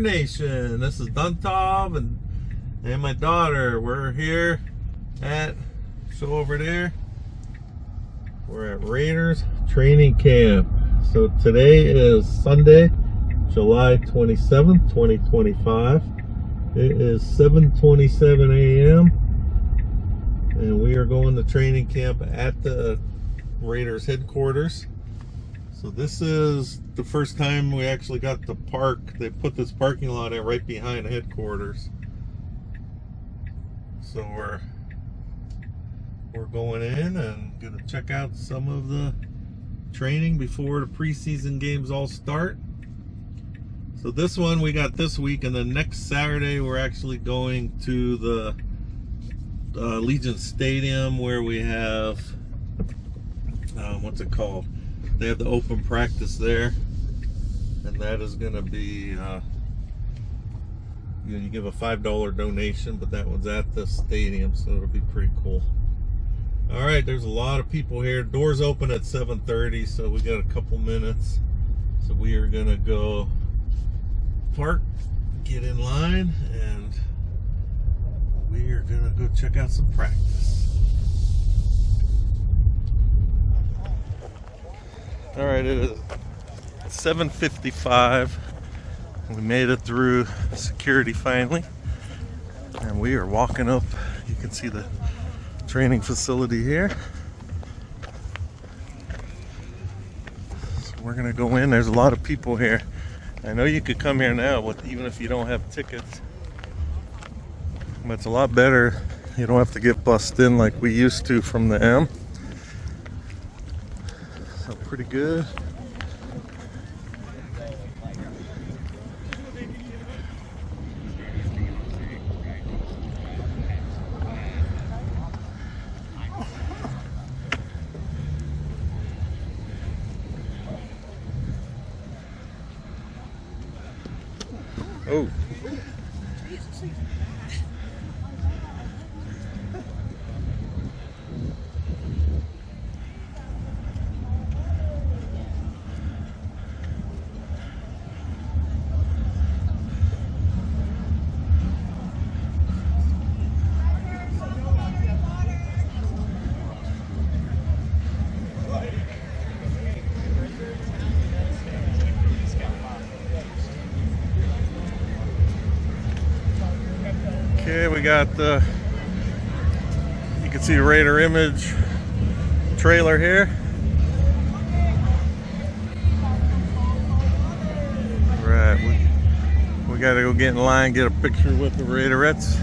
Nation. This is Duntov and my daughter. We're here at, show over there, we're at Raiders training camp. So today is Sunday, July 27th, 2025. It is 7:27 a.m. and we are going to training camp at the Raiders headquarters. So this is the first time we actually got to park. They put this parking lot in right behind headquarters. So we're going in and gonna check out some of the training before the preseason games all start. So this one we got this week, and then next Saturday we're actually going to the Legion Stadium where we have what's it called? They have the open practice there, and that is going to be you give a $5 donation, but that one's at the stadium, so it'll be pretty cool. All right, there's a lot of people here. Doors open at 7:30, so we got a couple minutes. So we are going to go park, get in line, and we are going to go check out some practice. All right, it is 7:55. We made it through security finally, and we are walking up. You can see the training facility here. So we're gonna go in. There's a lot of people here. I know you could come here now, even if you don't have tickets. But it's a lot better. You don't have to get bussed in like we used to from the M. So pretty good. Oh. Okay, we got the, you can see the Raider image trailer here. Right, we got to go get in line, get a picture with the Raiderettes.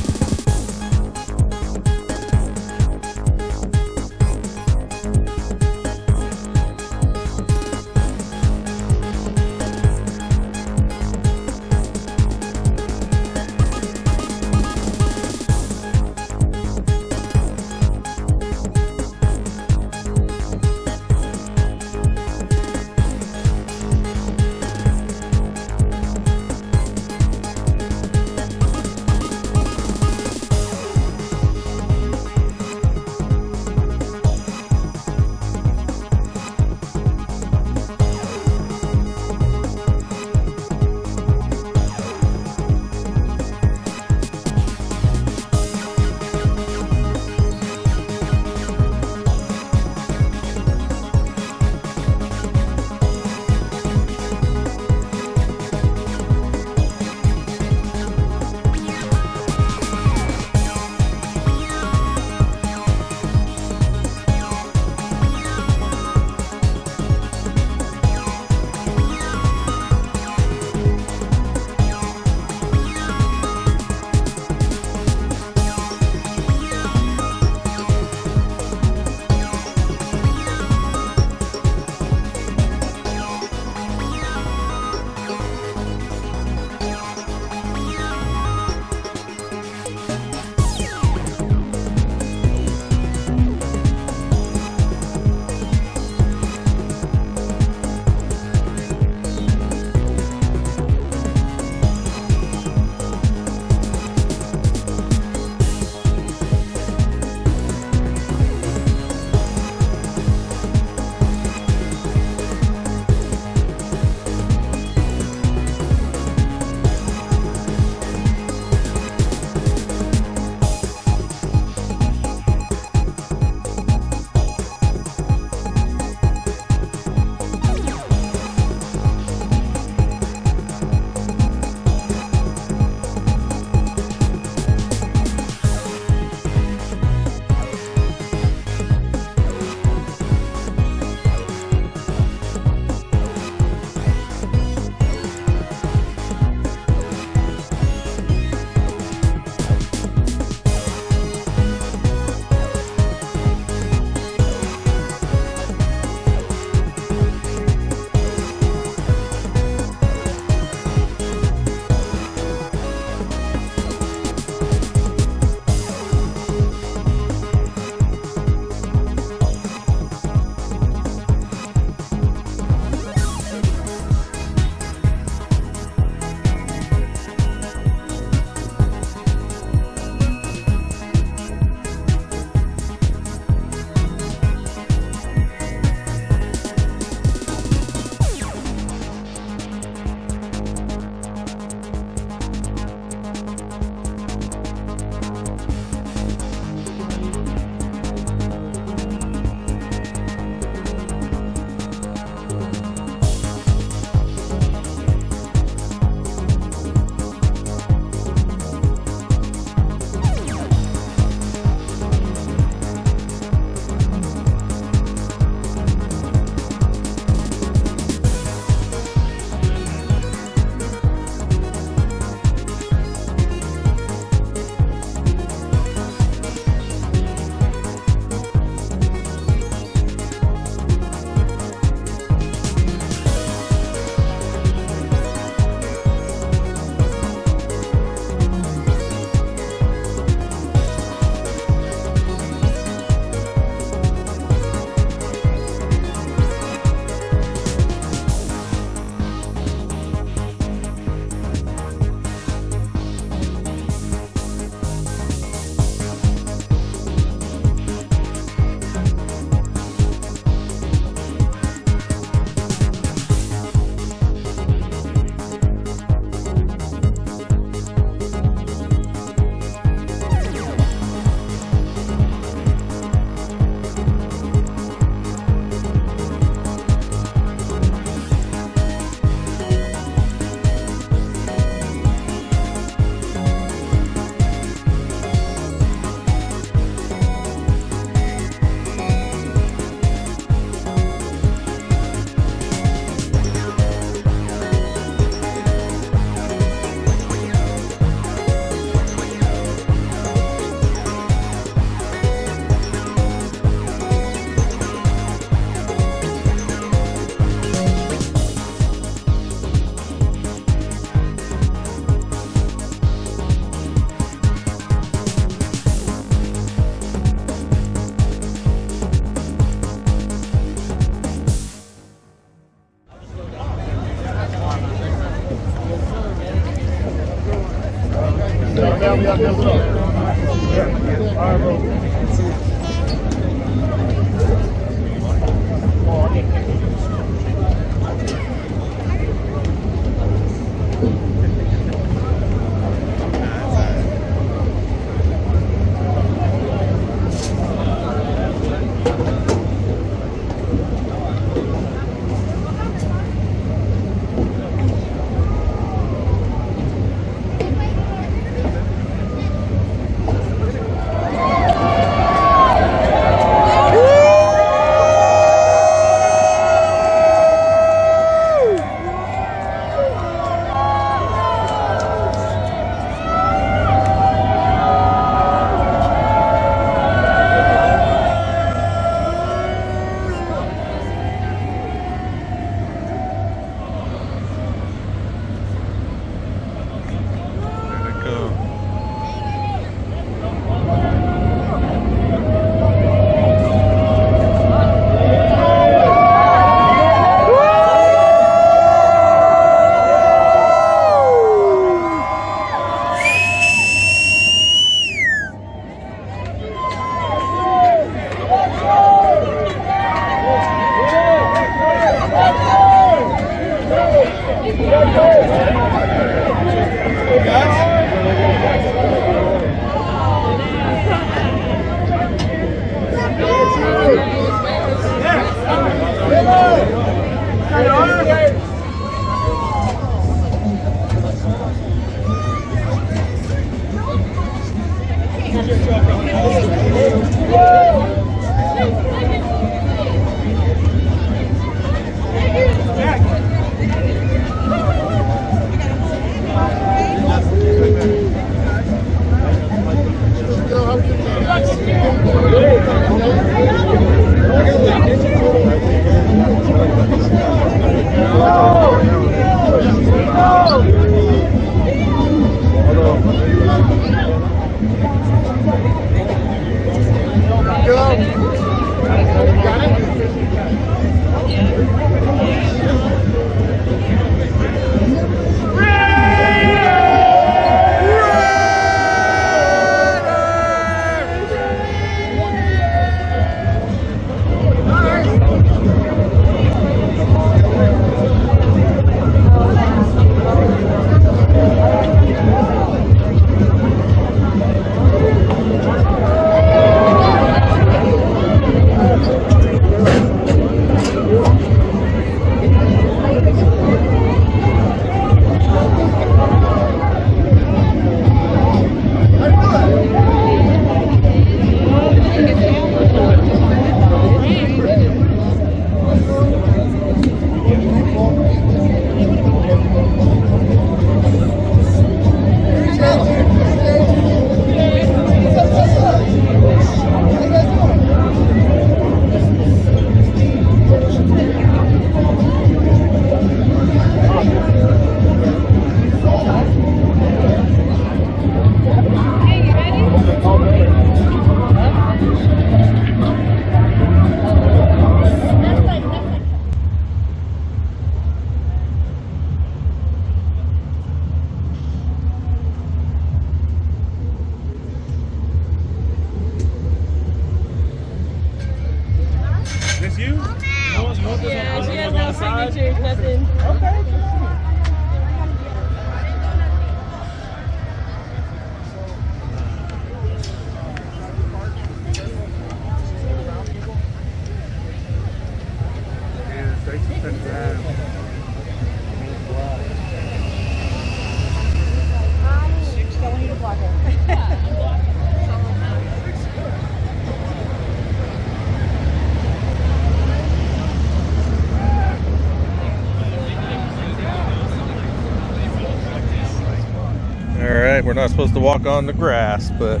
We're not supposed to walk on the grass, but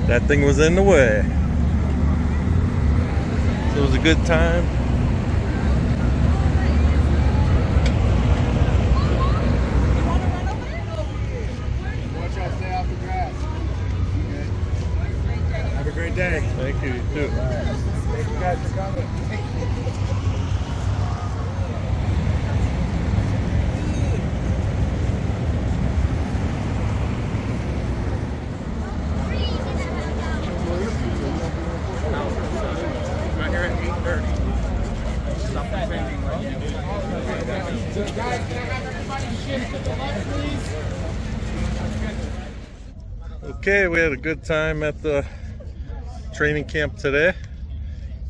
that thing was in the way. So it was a good time. Watch out, stay off the grass. Okay. Have a great day. Thank you, you too. Thank you guys for coming. Okay, we had a good time at the training camp today.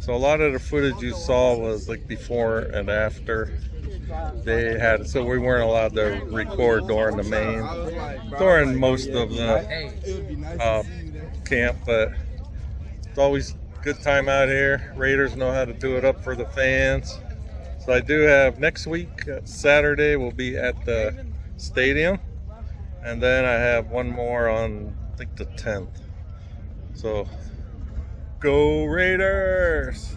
So a lot of the footage you saw was like before and after they had, so we weren't allowed to record during most of the camp, but it's always a good time out here. Raiders know how to do it up for the fans. So I do have next week, Saturday, we'll be at the stadium. And then I have one more on, I think, the 10th. So, go Raiders!